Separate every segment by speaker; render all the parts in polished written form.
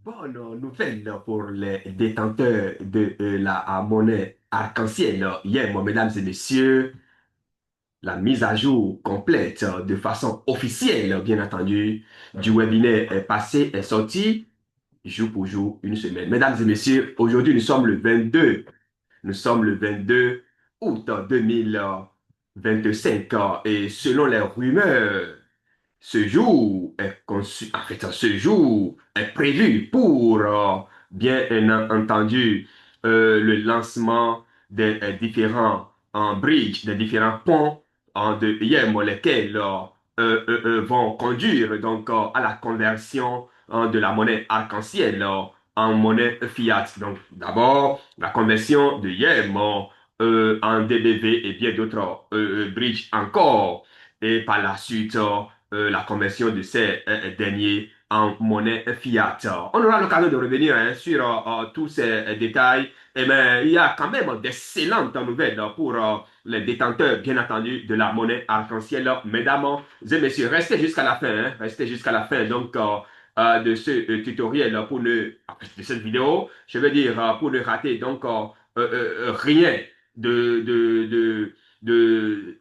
Speaker 1: Bonne nouvelle pour les détenteurs de la monnaie arc-en-ciel. Hier, moi, mesdames et messieurs, la mise à jour complète de façon officielle, bien entendu, du webinaire est passé, est sorti jour pour jour, une semaine. Mesdames et messieurs, aujourd'hui, nous sommes le 22. Nous sommes le 22 août 2025 et selon les rumeurs, ce jour est conçu, en fait, ce jour est prévu pour, bien entendu, le lancement des différents bridges, des différents ponts de IEM, lesquels vont conduire donc à la conversion de la monnaie arc-en-ciel en monnaie fiat. Donc, d'abord, la conversion de IEM en DBV et bien d'autres bridges encore. Et par la suite, la conversion de ces derniers en monnaie fiat. On aura l'occasion de revenir sur tous ces détails. Eh bien, il y a quand même d'excellentes nouvelles pour les détenteurs, bien entendu, de la monnaie arc-en-ciel. Mesdames et messieurs, restez jusqu'à la fin. Restez jusqu'à la fin. Donc, de ce tutoriel pour ne, de cette vidéo, je veux dire, pour ne rater donc rien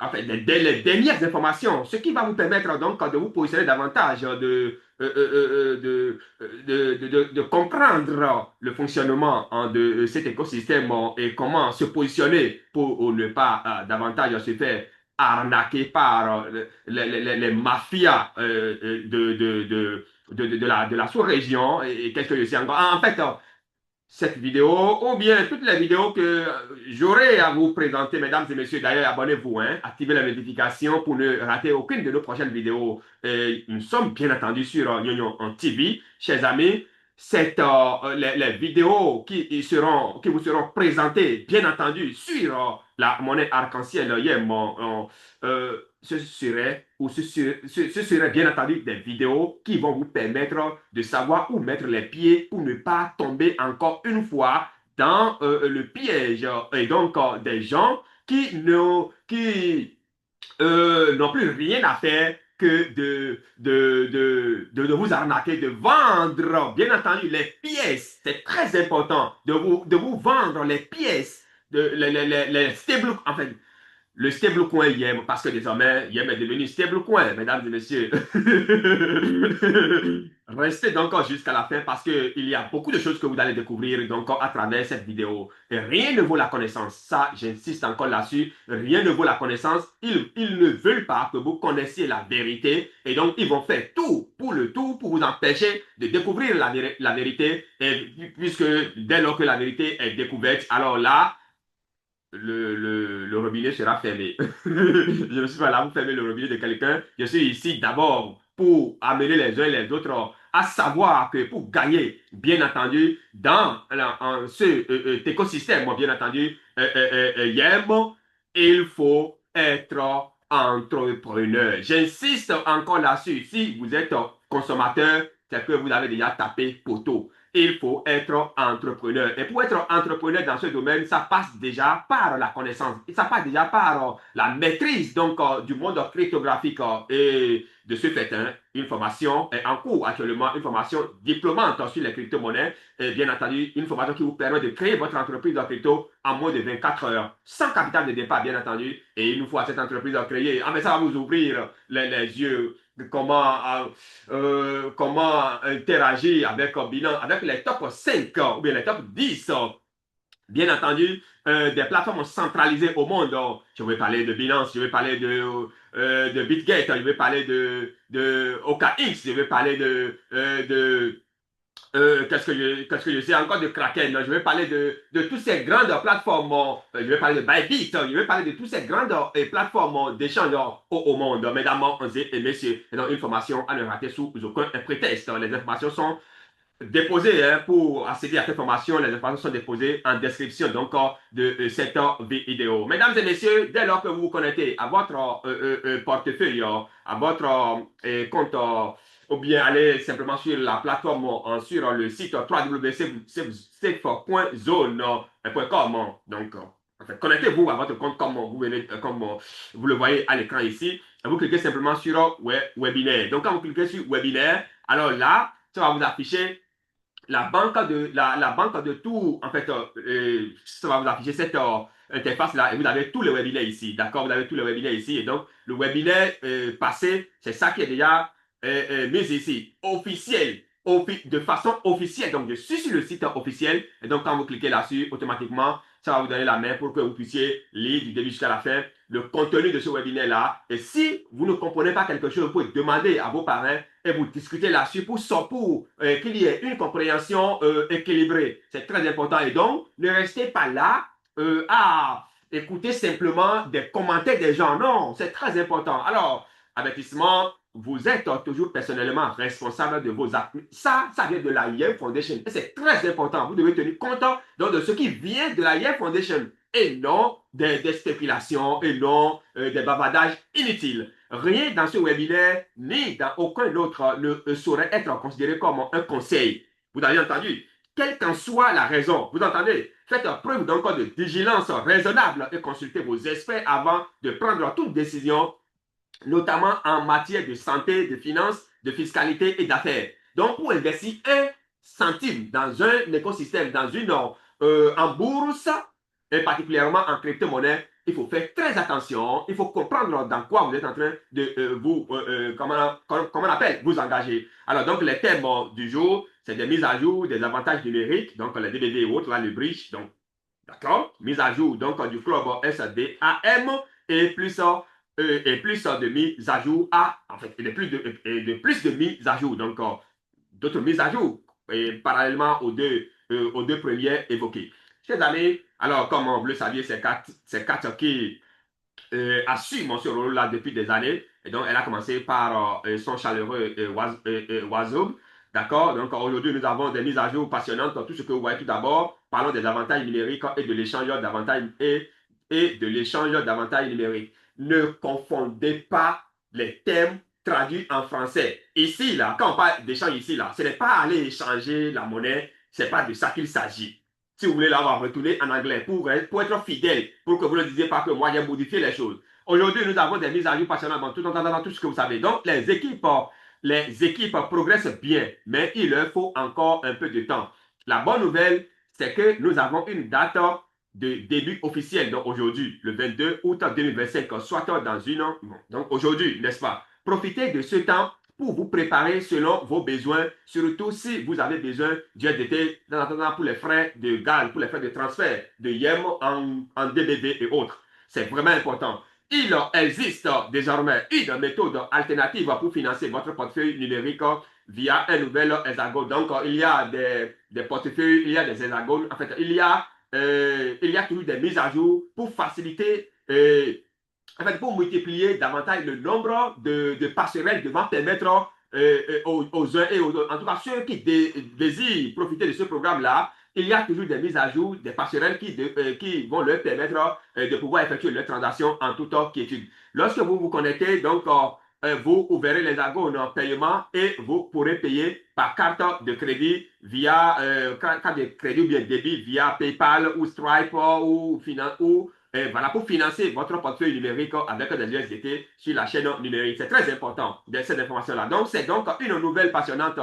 Speaker 1: en fait, les dernières informations, ce qui va vous permettre donc de vous positionner davantage, de comprendre le fonctionnement de cet écosystème et comment se positionner pour ne pas davantage se faire arnaquer par les mafias de la sous-région et qu'est-ce que je sais encore. En fait, cette vidéo ou bien toutes les vidéos que j'aurai à vous présenter, mesdames et messieurs. D'ailleurs, abonnez-vous, hein, activez la notification pour ne rater aucune de nos prochaines vidéos. Et nous sommes bien entendu sur Nyonyo en TV, chers amis. Les vidéos qui vous seront présentées, bien entendu, sur la monnaie arc-en-ciel, ce serait bien entendu des vidéos qui vont vous permettre de savoir où mettre les pieds pour ne pas tomber encore une fois dans le piège. Et donc, des gens qui n'ont plus rien à faire que de vous arnaquer, de vendre, bien entendu, les pièces. C'est très important de vous vendre les pièces, les stable, en fait, le stablecoin Yem, parce que désormais, Yem est devenu stablecoin, mesdames et messieurs. Restez donc jusqu'à la fin parce qu'il y a beaucoup de choses que vous allez découvrir donc à travers cette vidéo. Et rien ne vaut la connaissance. Ça, j'insiste encore là-dessus. Rien ne vaut la connaissance. Ils ne veulent pas que vous connaissiez la vérité. Et donc, ils vont faire tout pour vous empêcher de découvrir la vérité. Et puisque dès lors que la vérité est découverte, alors là, le robinet sera fermé. Je ne suis pas là pour fermer le robinet de quelqu'un. Je suis ici d'abord pour amener les uns et les autres à savoir que pour gagner, bien entendu, dans ce écosystème, bien entendu, YEM, il faut être entrepreneur. J'insiste encore là-dessus. Si vous êtes consommateur, c'est que vous avez déjà tapé poteau. Il faut être entrepreneur. Et pour être entrepreneur dans ce domaine, ça passe déjà par la connaissance. Et ça passe déjà par la maîtrise donc du monde cryptographique. Et de ce fait, hein, une formation est en cours actuellement, une formation diplômante sur les crypto-monnaies. Et bien entendu, une formation qui vous permet de créer votre entreprise de crypto en moins de 24 heures, sans capital de départ, bien entendu. Et une fois cette entreprise créée, ah, mais ça va vous ouvrir les yeux de comment interagir avec bilan, avec les top 5 ou bien les top 10 bien entendu, des plateformes centralisées au monde. Je vais parler de Binance, je vais parler de BitGate, je vais parler de OKX, je vais parler qu'est-ce que je sais encore de Kraken? Je vais parler de toutes ces grandes plateformes. Je vais parler de Bybit. Je vais parler de toutes ces grandes plateformes d'échange au monde. Mesdames et messieurs, et donc une formation à ne rater sous aucun prétexte. Les informations sont déposées hein, pour accéder à cette formation. Les informations sont déposées en description donc de cette vidéo. Mesdames et messieurs, dès lors que vous vous connectez à votre portefeuille, à votre compte ou bien aller simplement sur la plateforme, sur le site www.safe.zone.com. Donc, en fait, connectez-vous à votre compte comme vous le voyez à l'écran ici. Et vous cliquez simplement sur webinaire. Donc, quand vous cliquez sur webinaire, alors là, ça va vous afficher la banque de tout, en fait, ça va vous afficher cette interface-là et vous avez tous les webinaires ici, d'accord? Vous avez tous les webinaires ici et donc le webinaire passé, c'est ça qui est déjà mis ici, officiel, de façon officielle. Donc, je suis sur le site officiel et donc quand vous cliquez là-dessus, automatiquement, ça va vous donner la main pour que vous puissiez lire du début jusqu'à la fin le contenu de ce webinaire-là. Et si vous ne comprenez pas quelque chose, vous pouvez demander à vos parents et vous discutez là-dessus pour qu'il y ait une compréhension équilibrée. C'est très important. Et donc, ne restez pas là à écouter simplement des commentaires des gens. Non, c'est très important. Alors, avertissement, vous êtes toujours personnellement responsable de vos actes. Ça vient de la IEM Foundation. Et c'est très important. Vous devez tenir compte donc, de ce qui vient de la IEM Foundation et non des spéculations et non des bavardages inutiles. Rien dans ce webinaire ni dans aucun autre ne saurait être considéré comme un conseil. Vous avez entendu? Quelle qu'en soit la raison, vous entendez? Faites preuve donc de vigilance raisonnable et consultez vos experts avant de prendre toute décision, notamment en matière de santé, de finances, de fiscalité et d'affaires. Donc, pour investir un centime dans un écosystème, en bourse, et particulièrement en crypto-monnaie, il faut faire très attention. Il faut comprendre dans quoi vous êtes en train de comment on appelle, vous engager. Alors, donc, les thèmes du jour, c'est des mises à jour, des avantages numériques, donc les DBD et autres, là, le bridge, donc, d'accord, mise à jour, donc, du club SDAM et plus de mise à jour en fait, de plus de mise à jour, donc d'autres mises à jour, et parallèlement aux deux premières évoquées. Chers amis, alors comme vous le saviez, c'est Kat qui assume ce rôle-là depuis des années, et donc elle a commencé par son chaleureux Wazoub, d'accord? Donc aujourd'hui, nous avons des mises à jour passionnantes, tout ce que vous voyez tout d'abord, parlons des avantages numériques et de l'échange d'avantages numériques. Ne confondez pas les thèmes traduits en français. Ici, là, quand on parle d'échange ici, là, ce n'est pas aller échanger la monnaie, ce n'est pas de ça qu'il s'agit. Si vous voulez l'avoir retourné en anglais pour être fidèle, pour que vous ne disiez pas que moi j'ai modifié les choses. Aujourd'hui, nous avons des mises à jour passionnantes dans tout ce que vous savez. Donc, les équipes progressent bien, mais il leur faut encore un peu de temps. La bonne nouvelle, c'est que nous avons une date de début officiel, donc aujourd'hui, le 22 août 2025, soit dans une an. Donc aujourd'hui, n'est-ce pas? Profitez de ce temps pour vous préparer selon vos besoins, surtout si vous avez besoin d'USDT pour les frais de gaz, pour les frais de transfert de YEM en DBD et autres. C'est vraiment important. Il existe désormais une méthode alternative pour financer votre portefeuille numérique via un nouvel hexagone. Donc, il y a des portefeuilles, il y a des hexagones. En fait, il y a toujours des mises à jour pour faciliter en fait, pour multiplier davantage le nombre de passerelles devant permettre aux uns et aux autres, en tout cas ceux qui désirent profiter de ce programme-là, il y a toujours des mises à jour, des passerelles qui vont leur permettre de pouvoir effectuer leurs transactions en toute quiétude. Lorsque vous vous connectez, donc, vous verrez les agones en paiement et vous pourrez payer par carte de crédit via carte de crédit ou bien débit via PayPal ou Stripe ou voilà, pour financer votre portefeuille numérique avec des USDT sur la chaîne numérique. C'est très important de cette information-là. Donc, c'est donc une nouvelle passionnante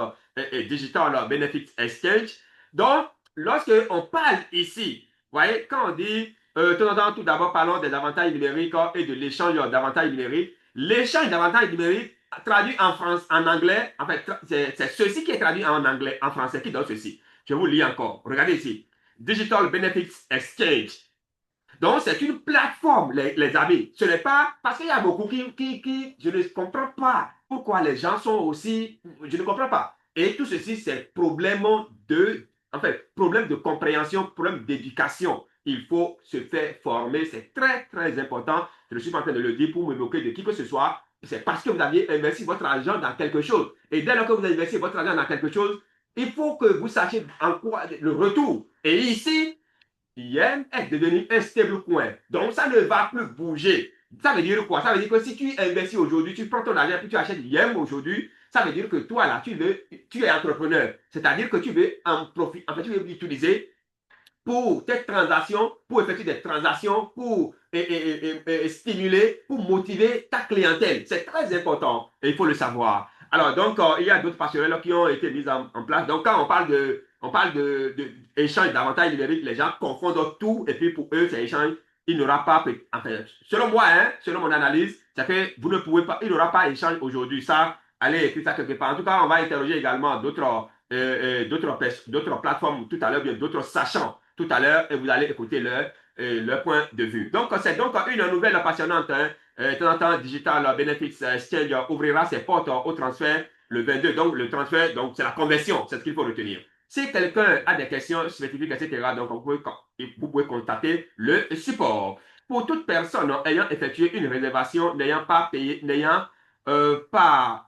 Speaker 1: Digital Benefit Exchange. Donc, lorsque on parle ici, vous voyez, quand on dit, tout d'abord, parlons des avantages numériques et de l'échange d'avantages numériques. L'échange d'avantages numériques traduit en anglais, en fait, c'est ceci qui est traduit en anglais, en français, qui donne ceci. Je vous lis encore. Regardez ici. Digital Benefits Exchange. Donc, c'est une plateforme, les amis. Ce n'est pas parce qu'il y a beaucoup je ne comprends pas pourquoi les gens sont aussi, je ne comprends pas. Et tout ceci, c'est problème de compréhension, problème d'éducation. Il faut se faire former, c'est très, très important. Je ne suis pas en train de le dire pour me moquer de qui que ce soit. C'est parce que vous aviez investi votre argent dans quelque chose. Et dès lors que vous avez investi votre argent dans quelque chose, il faut que vous sachiez en quoi le retour. Et ici, Yen est devenu un stablecoin. Donc, ça ne va plus bouger. Ça veut dire quoi? Ça veut dire que si tu investis aujourd'hui, tu prends ton argent et puis tu achètes Yen aujourd'hui, ça veut dire que toi, là, tu es entrepreneur. C'est-à-dire que tu veux en profiter, en fait, tu veux l'utiliser pour tes transactions, pour effectuer des transactions, pour stimuler, pour motiver ta clientèle. C'est très important et il faut le savoir. Alors, donc, il y a d'autres passerelles qui ont été mises en place. Donc, quand on parle on parle d'échange davantage numérique, les gens confondent tout et puis pour eux, c'est échange. Il n'aura pas, enfin, selon moi, hein, selon mon analyse, c'est que vous ne pouvez pas, il n'aura pas échange aujourd'hui. Ça, allez écrire ça quelque part. En tout cas, on va interroger également d'autres plateformes tout à l'heure, bien d'autres sachants tout à l'heure, et vous allez écouter leur point de vue. Donc, c'est donc une nouvelle passionnante. Hein. De temps en temps, Digital Benefits Exchange ouvrira ses portes au transfert le 22. Donc, le transfert, donc c'est la conversion, c'est ce qu'il faut retenir. Si quelqu'un a des questions spécifiques, etc., donc vous pouvez contacter le support. Pour toute personne ayant effectué une réservation, n'ayant pas payé, n'ayant pas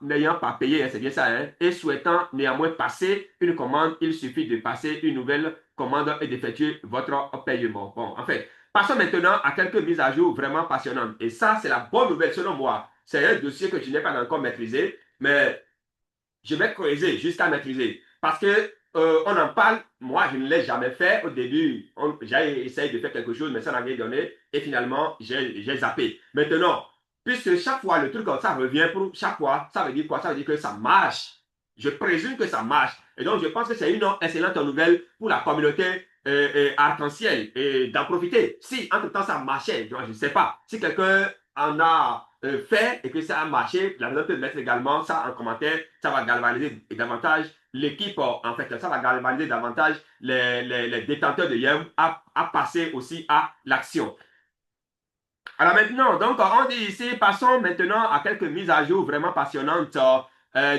Speaker 1: payé, c'est bien ça, hein, et souhaitant néanmoins passer une commande, il suffit de passer une nouvelle commande et d'effectuer votre paiement. Bon, en fait, passons maintenant à quelques mises à jour vraiment passionnantes. Et ça, c'est la bonne nouvelle selon moi. C'est un dossier que je n'ai pas encore maîtrisé, mais je vais creuser jusqu'à maîtriser. Parce que on en parle, moi je ne l'ai jamais fait. Au début, j'ai essayé de faire quelque chose, mais ça n'a rien donné. Et finalement, j'ai zappé. Maintenant, puisque chaque fois le truc comme ça revient pour chaque fois, ça veut dire quoi? Ça veut dire que ça marche. Je présume que ça marche. Et donc, je pense que c'est une excellente nouvelle pour la communauté arc-en-ciel et d'en profiter. Si entre-temps ça marchait, je ne sais pas. Si quelqu'un en a fait et que ça a marché, la personne peut mettre également ça en commentaire. Ça va galvaniser davantage l'équipe. En fait, ça va galvaniser davantage les détenteurs de YEM à passer aussi à l'action. Alors maintenant, donc on dit ici, passons maintenant à quelques mises à jour vraiment passionnantes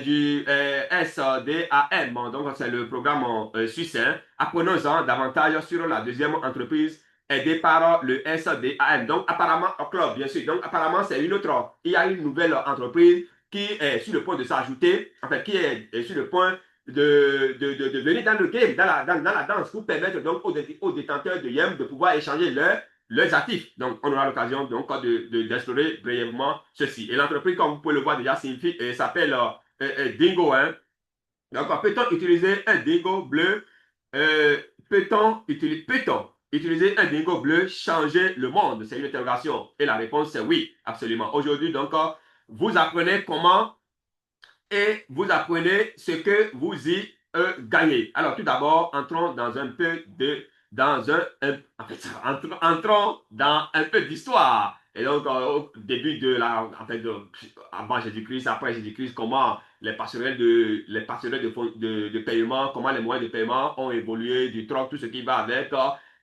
Speaker 1: du SDAM. Donc c'est le programme suisse. Hein. Apprenons-en davantage sur la deuxième entreprise aidée par le SDAM. Donc apparemment, au club, bien sûr. Donc apparemment, c'est une autre. Il y a une nouvelle entreprise qui est sur le point de s'ajouter, en fait, qui est sur le point de venir dans le game, dans la danse, pour permettre donc aux détenteurs de YEM de pouvoir échanger leurs actifs. Donc, on aura l'occasion donc d'explorer brièvement ceci. Et l'entreprise, comme vous pouvez le voir déjà, s'appelle Dingo. Hein. Donc, peut-on utiliser un Dingo bleu? Peut-on utiliser un Dingo bleu, changer le monde? C'est une interrogation. Et la réponse, c'est oui, absolument. Aujourd'hui, donc, vous apprenez comment et vous apprenez ce que vous y gagnez. Alors, tout d'abord, entrons dans un peu de dans en fait, entrons dans un peu d'histoire. Et donc, au début de en fait, avant Jésus-Christ, après Jésus-Christ, comment les passerelles de paiement, comment les moyens de paiement ont évolué, du troc, tout ce qui va avec,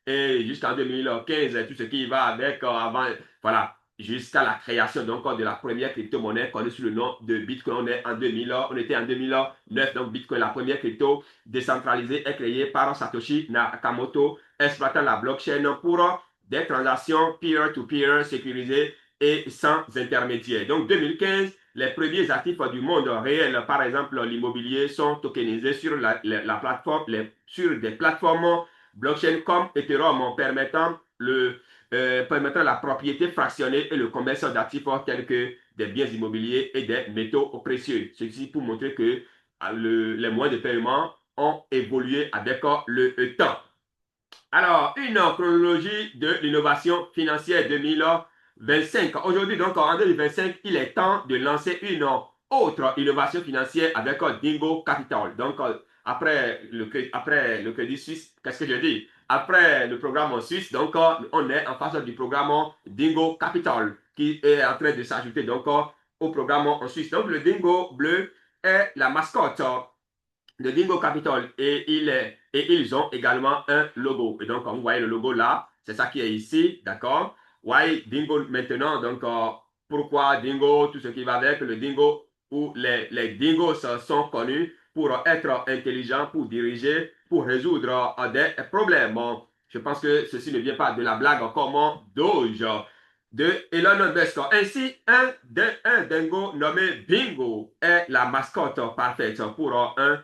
Speaker 1: et jusqu'en 2015, tout ce qui va avec, avant, voilà, jusqu'à la création donc de la première crypto-monnaie connue sous le nom de Bitcoin. On était en 2009, donc Bitcoin, la première crypto décentralisée est créée par Satoshi Nakamoto, exploitant la blockchain pour des transactions peer-to-peer sécurisées et sans intermédiaire. Donc 2015, les premiers actifs du monde réel, par exemple l'immobilier, sont tokenisés sur la plateforme, sur des plateformes blockchain comme Ethereum, permettant la propriété fractionnée et le commerce d'actifs tels que des biens immobiliers et des métaux précieux. Ceci pour montrer que les moyens de paiement ont évolué avec le temps. Alors, une chronologie de l'innovation financière 2025. Aujourd'hui, donc en 2025, il est temps de lancer une autre innovation financière avec Dingo Capital. Donc, après le Crédit Suisse, qu'est-ce que je dis? Après le programme suisse, donc on est en face du programme Dingo Capital qui est en train de s'ajouter donc au programme en Suisse. Donc, le Dingo bleu est la mascotte de Dingo Capital et ils ont également un logo. Et donc, comme vous voyez le logo là, c'est ça qui est ici, d'accord? Why Dingo maintenant, donc pourquoi Dingo, tout ce qui va avec le Dingo, où les Dingos sont connus pour être intelligents, pour diriger, pour résoudre des problèmes. Bon, je pense que ceci ne vient pas de la blague comme Doge de Elon Musk. Ainsi, un dingo nommé Bingo est la mascotte parfaite pour un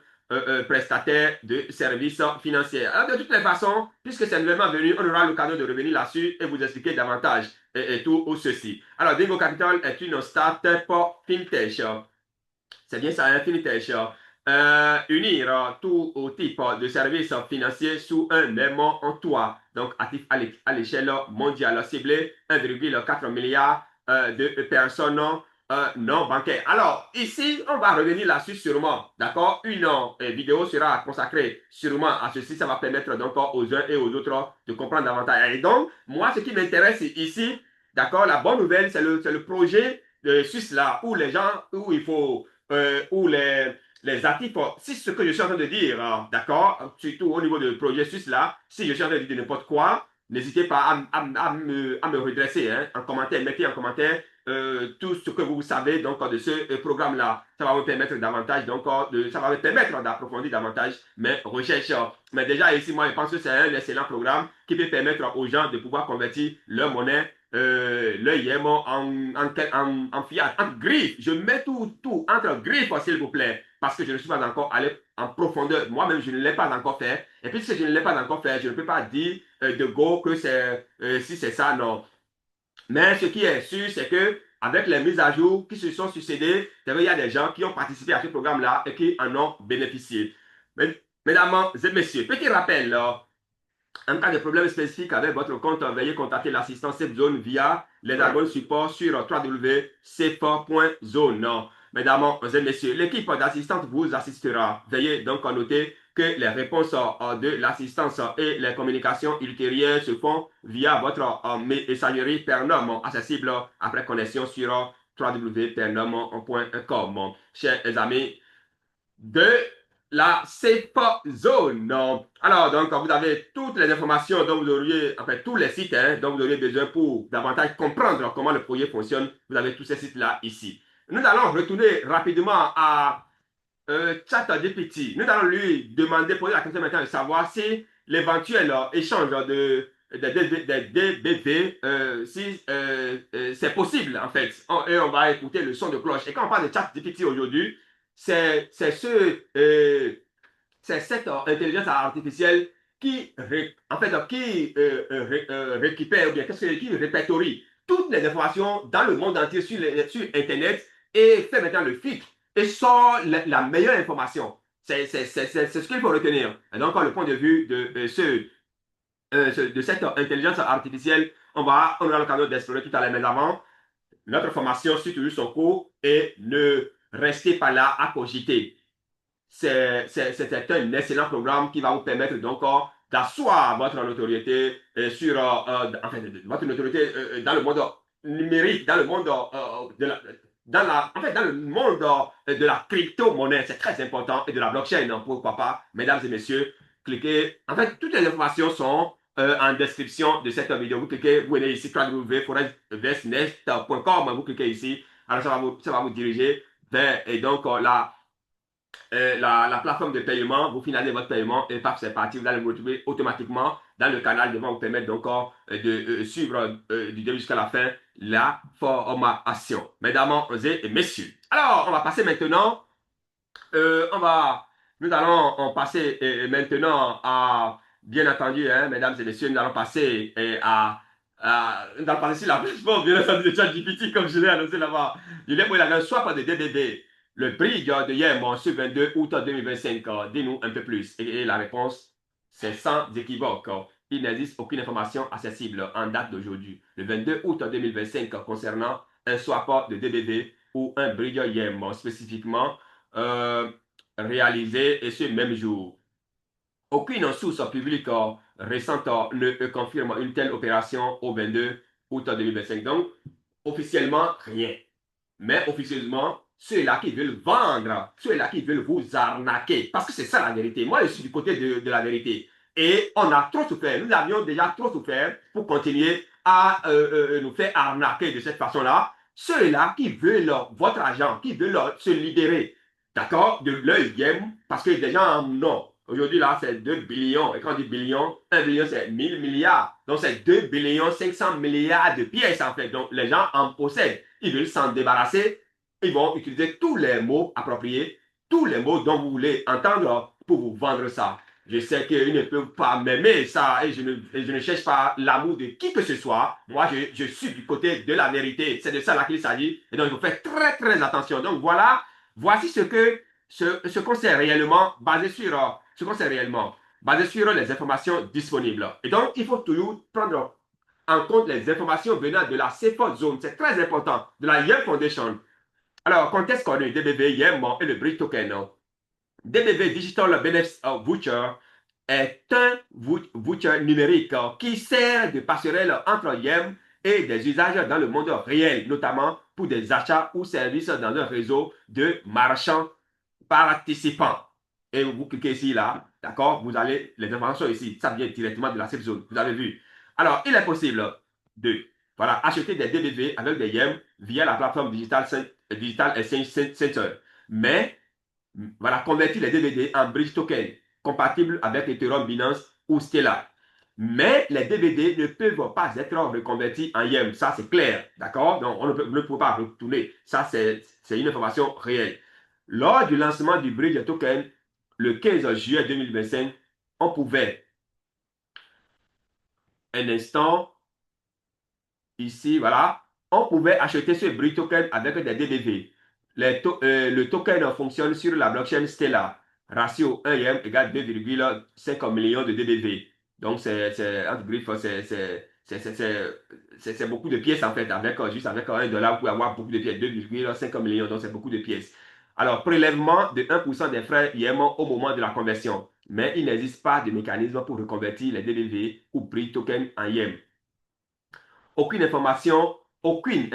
Speaker 1: prestataire de services financiers. Alors, de toutes les façons, puisque c'est nouvellement venu, on aura l'occasion de revenir là-dessus et vous expliquer davantage et tout ceci. Alors, Dingo Capital est une start-up fintech. C'est bien ça, un fintech. Unir tout type de services financiers sous un même toit, donc actif à l'échelle mondiale, ciblé 1,4 milliard de personnes non bancaire. Alors, ici, on va revenir là-dessus sûrement. D'accord? Une vidéo sera consacrée sûrement à ceci. Ça va permettre donc aux uns et aux autres de comprendre davantage. Et donc, moi, ce qui m'intéresse ici, d'accord, la bonne nouvelle, c'est le projet de Suisse là, où les gens, où il faut, où les actifs, si ce que je suis en train de dire, d'accord, surtout au niveau du projet Suisse là, si je suis en train de dire n'importe quoi, n'hésitez pas à me redresser hein, en commentaire, mettez en commentaire tout ce que vous savez donc de ce programme-là. Ça va vous permettre davantage, donc ça va vous permettre d'approfondir davantage mes recherches. Mais déjà ici, moi, je pense que c'est un excellent programme qui peut permettre aux gens de pouvoir convertir leur monnaie, le YEM en fiat, en griffe. Je mets tout entre griffes, s'il vous plaît, parce que je ne suis pas encore allé en profondeur. Moi-même, je ne l'ai pas encore fait. Et puisque je ne l'ai pas encore fait, je ne peux pas dire de go que c'est si c'est ça, non. Mais ce qui est sûr, c'est que avec les mises à jour qui se sont succédées, il y a des gens qui ont participé à ce programme-là et qui en ont bénéficié. Mesdames et messieurs, petit rappel, en cas de problème spécifique avec votre compte, veuillez contacter l'assistance SafeZone via les abonnés support sur www.safe.zone. Mesdames et messieurs, l'équipe d'assistance vous assistera. Veuillez donc noter que les réponses de l'assistance et les communications ultérieures se font via votre messagerie Pernom accessible après connexion sur www.pernom.com. Chers amis, de la Safe Zone. Alors, donc, vous avez toutes les informations dont vous auriez, enfin, tous les sites hein, dont vous auriez besoin pour davantage comprendre comment le projet fonctionne. Vous avez tous ces sites-là ici. Nous allons retourner rapidement à ChatGPT. Nous allons lui demander, poser la question maintenant de savoir si l'éventuel échange de DBV, si c'est possible en fait. Et on va écouter le son de cloche. Et quand on parle de ChatGPT aujourd'hui, c'est cette intelligence artificielle qui, en fait, qui récupère, ou bien qui répertorie toutes les informations dans le monde entier sur Internet et fait maintenant le filtre et sort la meilleure information. C'est ce qu'il faut retenir. Et donc, le point de vue de cette intelligence artificielle, on aura l'occasion d'explorer tout à l'heure. Mais avant, notre formation suit toujours son cours et ne restez pas là à cogiter. C'est un excellent programme qui va vous permettre donc d'asseoir votre notoriété sur enfin, votre notoriété dans le monde numérique, dans le monde en fait, dans le monde de la crypto-monnaie. C'est très important et de la blockchain, hein, pourquoi pas, mesdames et messieurs, cliquez. En fait, toutes les informations sont en description de cette vidéo. Vous cliquez, vous venez ici, www.forexvestnet.com, vous cliquez ici. Alors, ça va vous diriger vers, et donc, la plateforme de paiement, vous finalisez votre paiement et paf, c'est parti. Vous allez vous retrouver automatiquement dans le canal devant vous permettre donc de suivre du début jusqu'à la fin la formation. Mesdames et messieurs. Alors, on va passer maintenant, nous allons en passer maintenant à, bien entendu, hein, mesdames et messieurs, nous allons passer nous allons passer sur la plateforme, bien entendu, de ChatGPT, comme je l'ai annoncé là-bas. Je l'ai pris la soit pas de DDD. Le prix de hier, ce 22 août 2025, dis-nous un peu plus. Et la réponse, c'est sans équivoque. Il n'existe aucune information accessible en date d'aujourd'hui, le 22 août 2025, concernant un swap de DDD ou un bridge YEM spécifiquement réalisé et ce même jour. Aucune source publique récente ne confirme une telle opération au 22 août 2025. Donc, officiellement, rien. Mais officieusement, ceux-là qui veulent vendre, ceux-là qui veulent vous arnaquer. Parce que c'est ça la vérité. Moi, je suis du côté de la vérité. Et on a trop souffert. Nous avions déjà trop souffert pour continuer à nous faire arnaquer de cette façon-là. Ceux-là qui veulent votre argent, qui veulent se libérer, d'accord, de leur game, parce que des gens en ont. Aujourd'hui, là, c'est 2 billions. Et quand on dit billion, 1 billion, c'est 1000 milliards. Donc, c'est 2 billions 500 milliards de pièces, en fait. Donc, les gens en possèdent. Ils veulent s'en débarrasser. Ils vont utiliser tous les mots appropriés, tous les mots dont vous voulez entendre pour vous vendre ça. Je sais qu'ils ne peuvent pas m'aimer ça et je ne cherche pas l'amour de qui que ce soit. Moi, je suis du côté de la vérité. C'est de ça là qu'il s'agit. Et donc, il faut faire très, très attention. Donc, voilà, voici ce qu'on sait réellement basé sur ce qu'on sait réellement basé sur les informations disponibles. Et donc, il faut toujours prendre en compte les informations venant de la Safe Zone. C'est très important. De la Yale Foundation. Alors, contexte connu, DBV, YEM et le bridge token. DBV Digital Benefit Voucher est un voucher numérique qui sert de passerelle entre YEM et des usages dans le monde réel, notamment pour des achats ou services dans un réseau de marchands participants. Et vous cliquez ici, là, d'accord? Vous allez, les informations ici, ça vient directement de la safe zone. Vous avez vu. Alors, il est possible de, voilà, acheter des DBV avec des YEM via la plateforme Digital Exchange Center. Mais voilà, convertir les DVD en bridge token compatible avec Ethereum, Binance ou Stellar. Mais les DVD ne peuvent pas être reconvertis en YEM. Ça, c'est clair. D'accord? Donc, on ne peut pas retourner. Ça, c'est une information réelle. Lors du lancement du bridge token, le 15 juillet 2025, on pouvait, un instant, ici, voilà, on pouvait acheter ce bridge token avec des DDV. Le token fonctionne sur la blockchain Stellar. Ratio 1 M égale 2,5 millions de DDV. Donc, c'est beaucoup de pièces en fait. Juste avec $1, vous pouvez avoir beaucoup de pièces. 2,5 millions, donc c'est beaucoup de pièces. Alors, prélèvement de 1% des frais IM au moment de la conversion. Mais il n'existe pas de mécanisme pour reconvertir les DDV ou bridge token en IM. Aucune information, aucune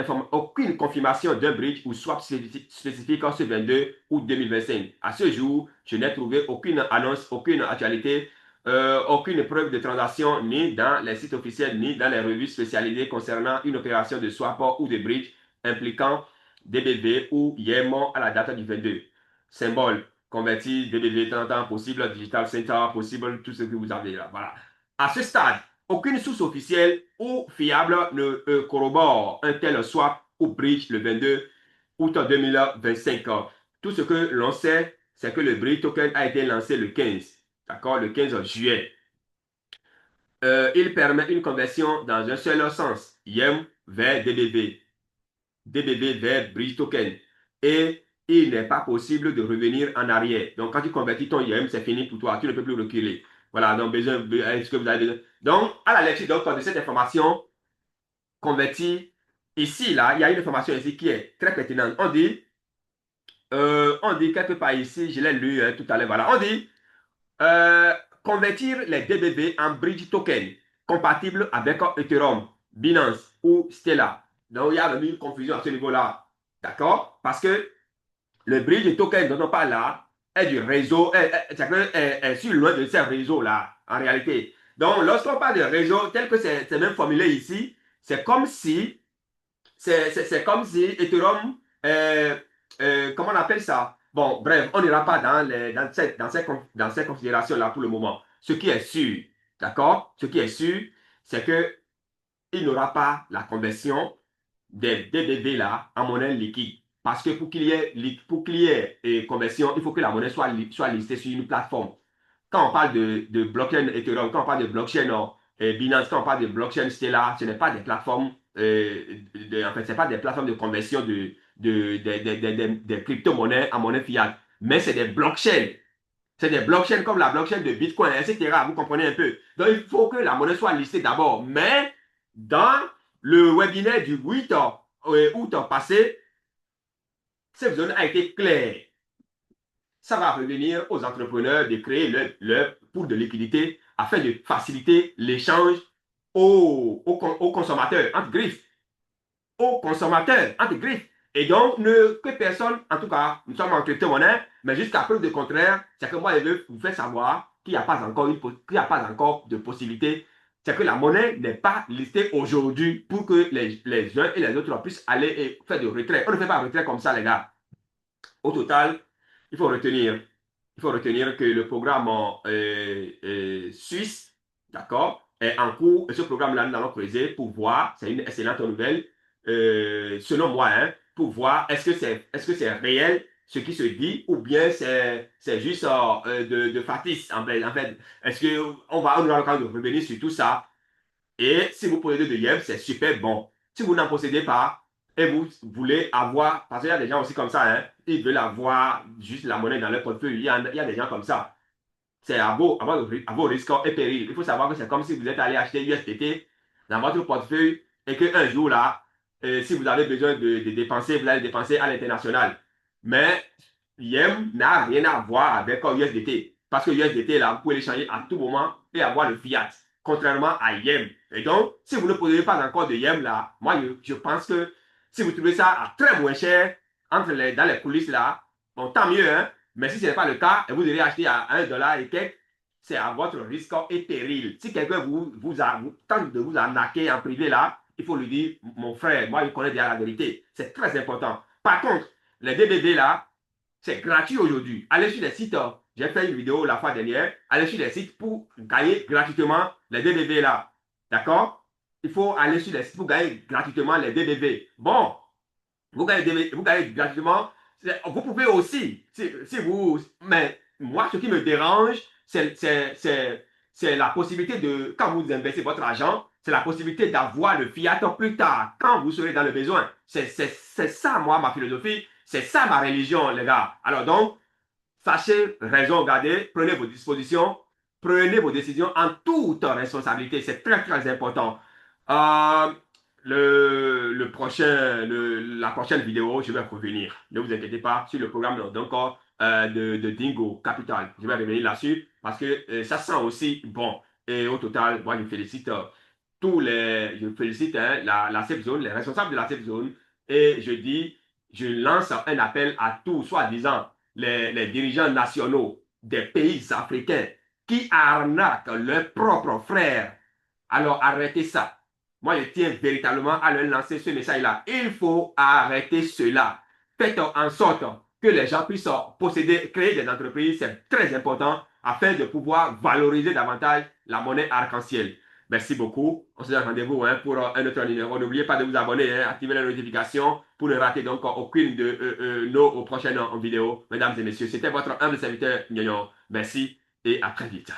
Speaker 1: confirmation d'un bridge ou swap spécifique en ce 22 août 2025. À ce jour, je n'ai trouvé aucune annonce, aucune actualité, aucune preuve de transaction ni dans les sites officiels ni dans les revues spécialisées concernant une opération de swap ou de bridge impliquant DBV ou YEMO à la date du 22. Symbole, converti, DBV, temps possible, digital center possible, tout ce que vous avez là. Voilà. À ce stade, aucune source officielle ou fiable ne corrobore un tel swap ou bridge le 22 août 2025. Tout ce que l'on sait, c'est que le bridge token a été lancé le 15, d'accord, le 15 juillet. Il permet une conversion dans un seul sens, YEM vers DBV, DBV vers bridge token. Et il n'est pas possible de revenir en arrière. Donc, quand tu convertis ton YEM, c'est fini pour toi. Tu ne peux plus reculer. Voilà, donc est-ce que vous avez besoin? Donc, à la lecture donc, de cette information convertie, ici, là, il y a une information ici qui est très pertinente. On dit quelque part ici, je l'ai lu tout à l'heure, voilà, on dit euh, convertir les DBV en bridge token compatible avec Ethereum, Binance ou Stellar. Donc, il y a une confusion à ce niveau-là. D'accord? Parce que le bridge token dont on parle là est du réseau, est sur loin de ces réseaux-là, en réalité. Donc, lorsqu'on parle de réseau tel que c'est même formulé ici, c'est comme si, c'est comme si Ethereum, comment on appelle ça? Bon, bref, on n'ira pas dans ces considérations-là pour le moment. Ce qui est sûr, d'accord? Ce qui est sûr, c'est que il n'aura pas la conversion des DDD là en monnaie liquide. Parce que pour qu'il y ait conversion, il faut que la monnaie soit listée sur une plateforme. Quand on parle de blockchain Ethereum, quand on parle de blockchain Binance, quand on parle de blockchain Stellar, ce n'est pas des plateformes, en fait, ce n'est pas des plateformes de conversion de crypto-monnaies en monnaie fiat, mais c'est des blockchains. C'est des blockchains comme la blockchain de Bitcoin, etc. Vous comprenez un peu. Donc, il faut que la monnaie soit listée d'abord. Mais dans le webinaire du 8 août passé, cette zone a été claire. Ça va revenir aux entrepreneurs de créer leur pool de liquidité afin de faciliter l'échange aux consommateurs, entre griffes, aux consommateurs, entre griffes. Et donc, que personne, en tout cas, nous sommes en crypto-monnaie, mais jusqu'à preuve du contraire, c'est que moi, je veux vous faire savoir qu'il n'y a pas encore de possibilité. C'est que la monnaie n'est pas listée aujourd'hui pour que les uns et les autres puissent aller et faire de retrait. On ne fait pas de retrait comme ça, les gars. Au total, il faut retenir, il faut retenir que le programme suisse, d'accord, est en cours. Et ce programme-là, nous allons creuser pour voir, c'est une excellente nouvelle, selon moi, hein, pour voir est-ce que c'est réel ce qui se dit ou bien c'est juste de factice en fait. Est-ce qu'on va avoir l'occasion de revenir sur tout ça et si vous possédez de yens, c'est super bon. Si vous n'en possédez pas et vous voulez avoir, parce qu'il y a des gens aussi comme ça, hein, ils veulent avoir juste la monnaie dans leur portefeuille. Il y a des gens comme ça. C'est à vos risques et périls. Il faut savoir que c'est comme si vous êtes allé acheter USDT dans votre portefeuille et qu'un jour là, si vous avez besoin de dépenser, vous allez dépenser à l'international. Mais Yem n'a rien à voir avec USDT. Parce que USDT, là, vous pouvez l'échanger à tout moment et avoir le fiat, contrairement à Yem. Et donc, si vous ne possédez pas encore de Yem, là, moi, je pense que si vous trouvez ça à très moins cher, dans les coulisses, là, bon, tant mieux, hein. Mais si ce n'est pas le cas, et vous devez acheter à 1 dollar et quelques, c'est à votre risque et péril. Si quelqu'un vous tente de vous arnaquer en privé, là, il faut lui dire, mon frère, moi, je connais déjà la vérité. C'est très important. Par contre, les DBV, là, c'est gratuit aujourd'hui. Allez sur les sites, j'ai fait une vidéo la fois dernière, allez sur les sites pour gagner gratuitement les DBV, là. D'accord? Il faut aller sur les sites pour gagner gratuitement les DBV. Bon, vous gagnez gratuitement. Vous pouvez aussi, si vous. Mais moi, ce qui me dérange, c'est la possibilité de, quand vous investissez votre argent, c'est la possibilité d'avoir le fiat plus tard, quand vous serez dans le besoin. C'est ça, moi, ma philosophie. C'est ça, ma religion, les gars. Alors donc, sachez raison garder, prenez vos dispositions, prenez vos décisions en toute responsabilité. C'est très, très important. Euh, la prochaine vidéo, je vais revenir. Ne vous inquiétez pas sur le programme d'encore de Dingo Capital. Je vais revenir là-dessus parce que ça sent aussi bon. Et au total, moi, je félicite je félicite hein, la safe zone, les responsables de la safe zone. Et je lance un appel à tous, soi-disant, les dirigeants nationaux des pays africains qui arnaquent leurs propres frères. Alors arrêtez ça. Moi, je tiens véritablement à leur lancer ce message-là. Il faut arrêter cela. Faites en sorte que les gens puissent posséder, créer des entreprises, c'est très important, afin de pouvoir valoriser davantage la monnaie arc-en-ciel. Merci beaucoup. On se donne rendez-vous hein, pour un autre numéro. N'oubliez pas de vous abonner, hein, activer les notifications pour ne rater donc aucune de nos prochaines vidéos. Mesdames et messieurs, c'était votre humble serviteur Nyonyo. Merci et à très vite.